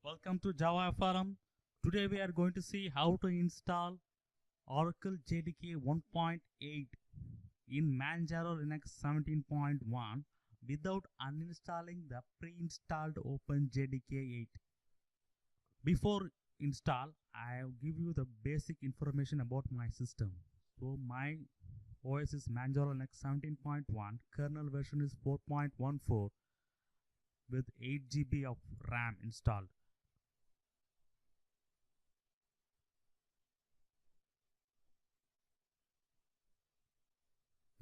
Welcome to Java Forum. Today we are going to see how to install Oracle JDK 1.8 in Manjaro Linux 17.1 without uninstalling the pre-installed OpenJDK 8. Before install, I will give you the basic information about my system. So my OS is Manjaro Linux 17.1, kernel version is 4.14 with 8 GB of RAM installed.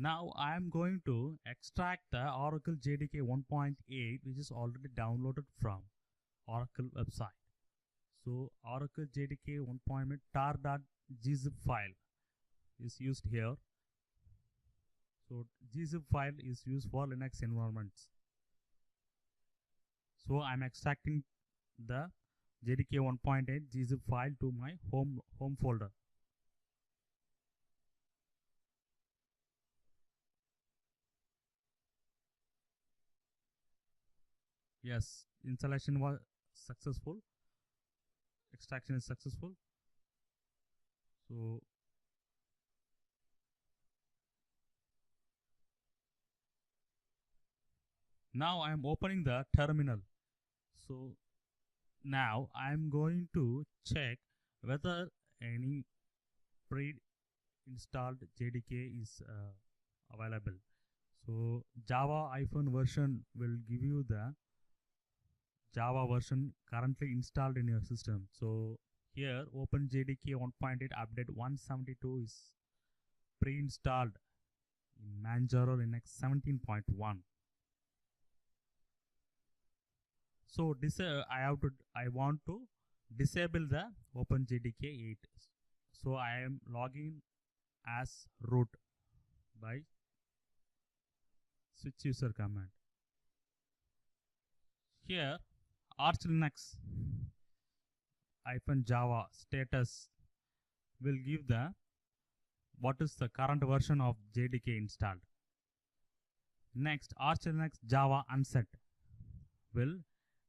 Now I am going to extract the Oracle JDK 1.8 which is already downloaded from Oracle website. So Oracle JDK 1.8 tar.gzip file is used here. So gzip file is used for Linux environments. So I am extracting the JDK 1.8 gzip file to my home folder. Yes, installation was successful. Extraction is successful. So now I am opening the terminal. So now I am going to check whether any pre-installed JDK is available. So Java version will give you the Java version currently installed in your system. So here OpenJDK 1.8 update 172 is pre-installed in Manjaro Linux 17.1. So I want to disable the OpenJDK 8. So I am logging as root by switch user command. Here Arch Linux -java status will give what is the current version of JDK installed. Next, Arch Linux Java unset will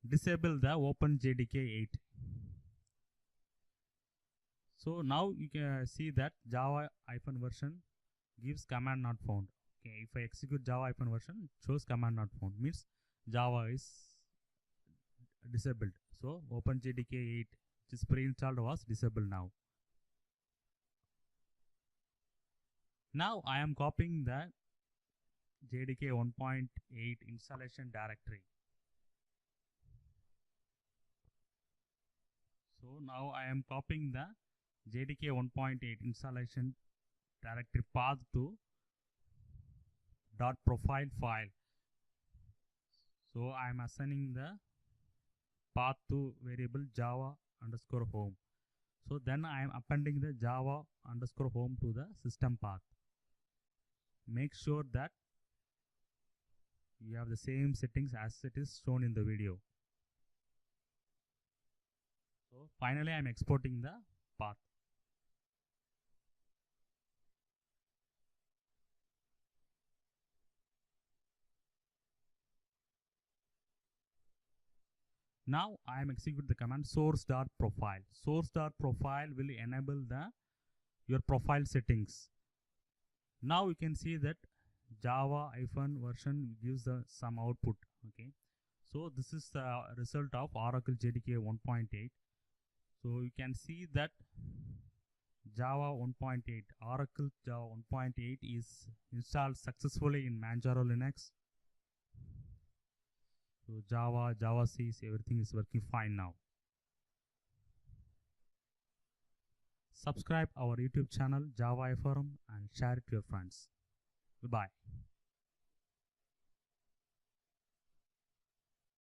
disable the OpenJDK 8. So now you can see that Java version gives command not found. Okay, if I execute Java version, it shows command not found, means Java is disabled. So OpenJDK 8 which is pre-installed was disabled now. Now I am copying the JDK 1.8 installation directory. So now I am copying the JDK 1.8 installation directory path to .profile file. So I am assigning the path to variable java_home. So then I am appending the java_home to the system path. Make sure that you have the same settings as it is shown in the video. So finally I am exporting the path. Now I am execute the command source.profile. Source.profile will enable your profile settings. Now you can see that Java version gives some output. Okay, so this is the result of Oracle JDK 1.8. So you can see that Java 1.8, Oracle Java 1.8 is installed successfully in Manjaro Linux. So Java C, everything is working fine now. Subscribe our YouTube channel Java Forum and share it to your friends. Goodbye.